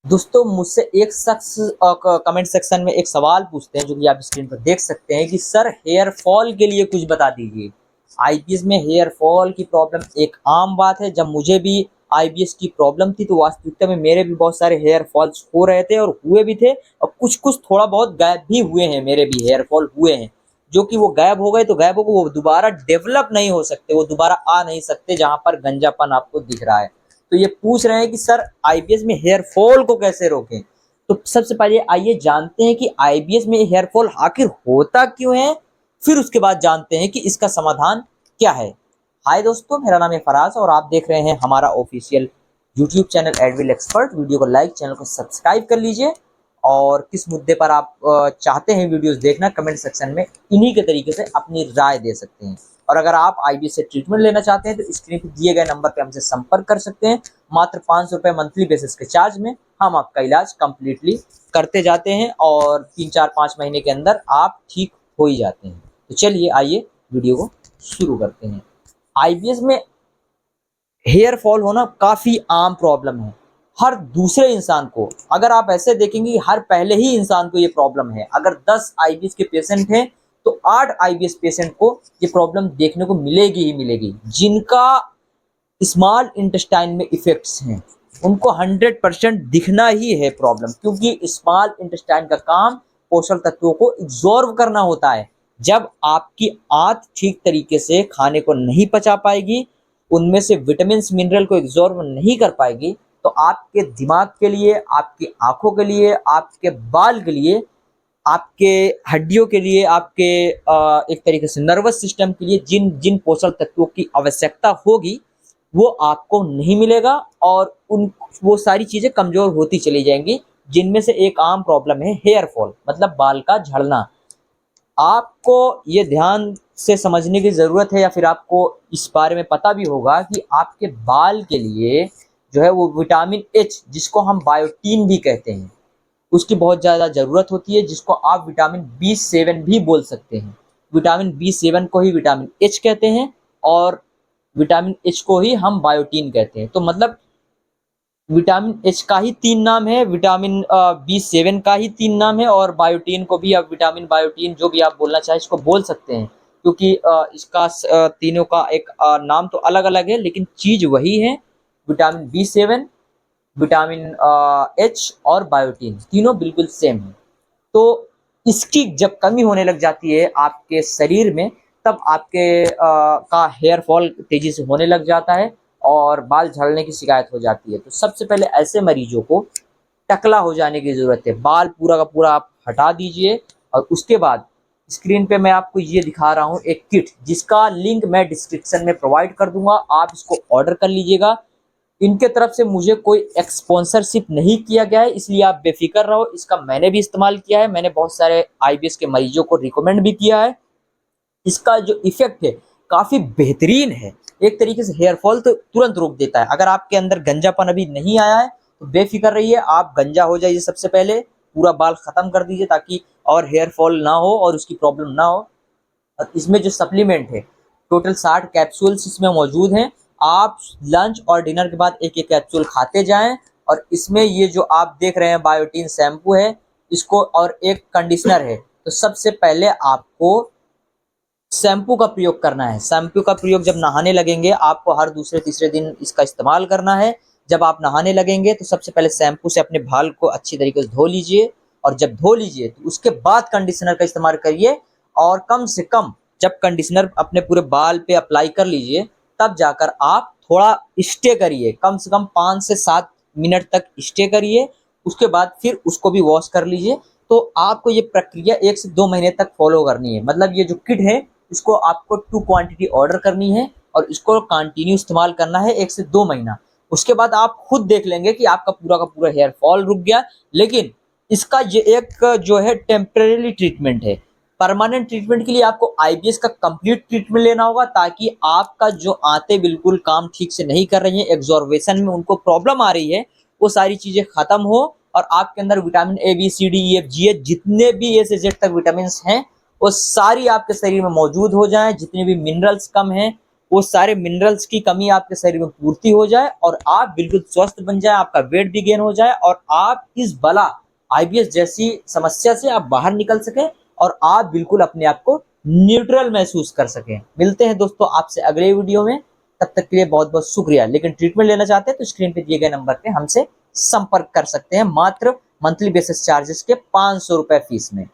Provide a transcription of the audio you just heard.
दोस्तों मुझसे एक शख्स कमेंट सेक्शन में एक सवाल पूछते हैं जो कि आप स्क्रीन पर देख सकते हैं कि सर हेयर फॉल के लिए कुछ बता दीजिए। आईबीएस में हेयर फॉल की प्रॉब्लम एक आम बात है। जब मुझे भी आईबीएस की प्रॉब्लम थी तो वास्तविकता में मेरे भी बहुत सारे हेयर फॉल्स हो रहे थे और हुए भी थे, और कुछ कुछ थोड़ा बहुत गायब भी हुए हैं। मेरे भी हेयर फॉल हुए हैं जो कि वो गायब हो गए तो गायब हो गए, वो दोबारा डेवलप नहीं हो सकते, वो दोबारा आ नहीं सकते जहां पर गंजापन आपको दिख रहा है। तो ये पूछ रहे हैं कि सर आईबीएस में हेयर फॉल को कैसे रोकें। तो सबसे पहले आइए जानते हैं कि आईबीएस में हेयर फॉल आखिर होता क्यों है, फिर उसके बाद जानते हैं कि इसका समाधान क्या है। हाय दोस्तों, मेरा नाम है फराज और आप देख रहे हैं हमारा official YouTube channel Advil expert. Video को लाइक, चैनल को सब्सक्राइब कर लीजिए। और किस मुद्दे पर आप चाहते हैं वीडियोस देखना, कमेंट सेक्शन में इन्हीं के तरीके से अपनी राय दे सकते हैं। और अगर आप आईबीएस से ट्रीटमेंट लेना चाहते हैं तो स्क्रीन पर दिए गए नंबर पर हमसे संपर्क कर सकते हैं। मात्र 500 रुपये मंथली बेसिस के चार्ज में हम आपका इलाज कंप्लीटली करते जाते हैं और 3-4-5 महीने के अंदर आप ठीक हो ही जाते हैं। तो चलिए आइए वीडियो को शुरू करते हैं। आईबीएस में हेयर फॉल होना काफी आम प्रॉब्लम है। हर दूसरे इंसान को, अगर आप ऐसे देखेंगे, हर पहले ही इंसान को ये प्रॉब्लम है। अगर 10 आईबीएस के पेशेंट हैं तो 8 आईबीएस पेशेंट को ये प्रॉब्लम देखने को मिलेगी ही मिलेगी। जिनका स्मॉल इंटेस्टाइन में इफेक्ट्स हैं उनको 100% दिखना ही है प्रॉब्लम, क्योंकि स्मॉल इंटेस्टाइन का काम पोषक तत्वों को एब्जॉर्ब करना होता है। जब आपकी आंत ठीक तरीके से खाने को नहीं पचा पाएगी, उनमें से विटामिन मिनरल को एब्जॉर्ब नहीं कर पाएगी, तो आपके दिमाग के लिए, आपकी आंखों के लिए, आपके बाल के लिए, आपके हड्डियों के लिए, आपके एक तरीके से नर्वस सिस्टम के लिए जिन जिन पोषक तत्वों की आवश्यकता होगी वो आपको नहीं मिलेगा और उन वो सारी चीजें कमजोर होती चली जाएंगी। जिनमें से एक आम प्रॉब्लम है हेयर फॉल, मतलब बाल का झड़ना। आपको ये ध्यान से समझने की ज़रूरत है, या फिर आपको इस बारे में पता भी होगा कि आपके बाल के लिए जो है वो विटामिन एच, जिसको हम बायोटीन भी कहते हैं, उसकी बहुत ज़्यादा ज़रूरत होती है, जिसको आप विटामिन बी 7 भी बोल सकते हैं। विटामिन बी 7 को ही विटामिन एच कहते हैं और विटामिन एच को ही हम बायोटीन कहते हैं। तो मतलब विटामिन एच का ही 3 नाम है, विटामिन बी 7 का ही 3 नाम है, और बायोटीन को भी आप विटामिन बायोटीन जो भी आप बोलना चाहें इसको बोल सकते हैं, क्योंकि इसका तीनों का एक नाम तो अलग अलग है लेकिन चीज वही है। विटामिन बी 7, विटामिन एच और बायोटीन तीनों बिल्कुल सेम है। तो इसकी जब कमी होने लग जाती है आपके शरीर में, तब आपके का हेयर फॉल तेजी से होने लग जाता है और बाल झड़ने की शिकायत हो जाती है। तो सबसे पहले ऐसे मरीजों को टकला हो जाने की ज़रूरत है। बाल पूरा का पूरा आप हटा दीजिए और उसके बाद स्क्रीन पे मैं आपको ये दिखा रहा हूँ एक किट, जिसका लिंक मैं डिस्क्रिप्शन में प्रोवाइड कर दूंगा। आप इसको ऑर्डर कर लीजिएगा। इनके तरफ से मुझे कोई स्पॉन्सरशिप नहीं किया गया है, इसलिए आप बेफिक्र रहो। इसका मैंने भी इस्तेमाल किया है, मैंने बहुत सारे आईबीएस के मरीजों को रिकमेंड भी किया है। इसका जो इफेक्ट है काफी बेहतरीन है। एक तरीके से हेयर फॉल तो तुरंत रोक देता है। अगर आपके अंदर गंजापन अभी नहीं आया है तो बेफिक्र रहिए, आप गंजा हो जाइए। सबसे पहले पूरा बाल खत्म कर दीजिए ताकि और हेयर फॉल ना हो और उसकी प्रॉब्लम ना हो। और इसमें जो सप्लीमेंट है, टोटल 60 कैप्सूल्स इसमें मौजूद हैं। आप लंच और डिनर के बाद एक एक कैप्सूल खाते जाएं। और इसमें ये जो आप देख रहे हैं बायोटीन शैम्पू है, इसको और एक कंडीशनर है। तो सबसे पहले आपको शैम्पू का प्रयोग करना है। शैम्पू का प्रयोग जब नहाने लगेंगे, आपको हर दूसरे तीसरे दिन इसका इस्तेमाल करना है। जब आप नहाने लगेंगे तो सबसे पहले शैम्पू से अपने बाल को अच्छी तरीके से धो लीजिए, और जब धो लीजिए तो उसके बाद कंडीशनर का इस्तेमाल करिए। और कम से कम जब कंडीशनर अपने पूरे बाल पे अप्लाई कर लीजिए, तब जाकर आप थोड़ा स्टे करिए, कम से कम 5 से 7 मिनट तक स्टे करिए। उसके बाद फिर उसको भी वॉश कर लीजिए। तो आपको ये प्रक्रिया 1 से 2 महीने तक फॉलो करनी है। मतलब ये जो किट है इसको आपको 2 क्वांटिटी ऑर्डर करनी है और इसको कंटिन्यू इस्तेमाल करना है 1 से 2 महीना। उसके बाद आप खुद देख लेंगे कि आपका पूरा का पूरा हेयर फॉल रुक गया। लेकिन इसका ये एक जो है टेम्परेरी ट्रीटमेंट है। परमानेंट ट्रीटमेंट के लिए आपको आईबीएस का कंप्लीट ट्रीटमेंट लेना होगा, ताकि आपका जो आंतें बिल्कुल काम ठीक से नहीं कर रही हैं, एब्जॉर्बेशन में उनको प्रॉब्लम आ रही है, वो सारी चीजें खत्म हो और आपके अंदर vitamin A B C D E F G H जितने भी ए से जेड तक विटामिन हैं वो सारी आपके शरीर में मौजूद हो जाएं। जितने भी मिनरल्स कम हैं वो सारे मिनरल्स की कमी आपके शरीर में पूर्ति हो जाए और आप बिल्कुल स्वस्थ बन जाए, आपका वेट भी गेन हो जाए और आप इस बला आईबीएस जैसी समस्या से आप बाहर निकल सके और आप बिल्कुल अपने आप को न्यूट्रल महसूस कर सकें। मिलते हैं दोस्तों आपसे अगले वीडियो में, तब तक के लिए बहुत बहुत शुक्रिया। लेकिन ट्रीटमेंट लेना चाहते हैं तो स्क्रीन पे दिए गए नंबर पे हमसे संपर्क कर सकते हैं, मात्र मंथली बेसिस चार्जेस के 500 रुपए फीस में।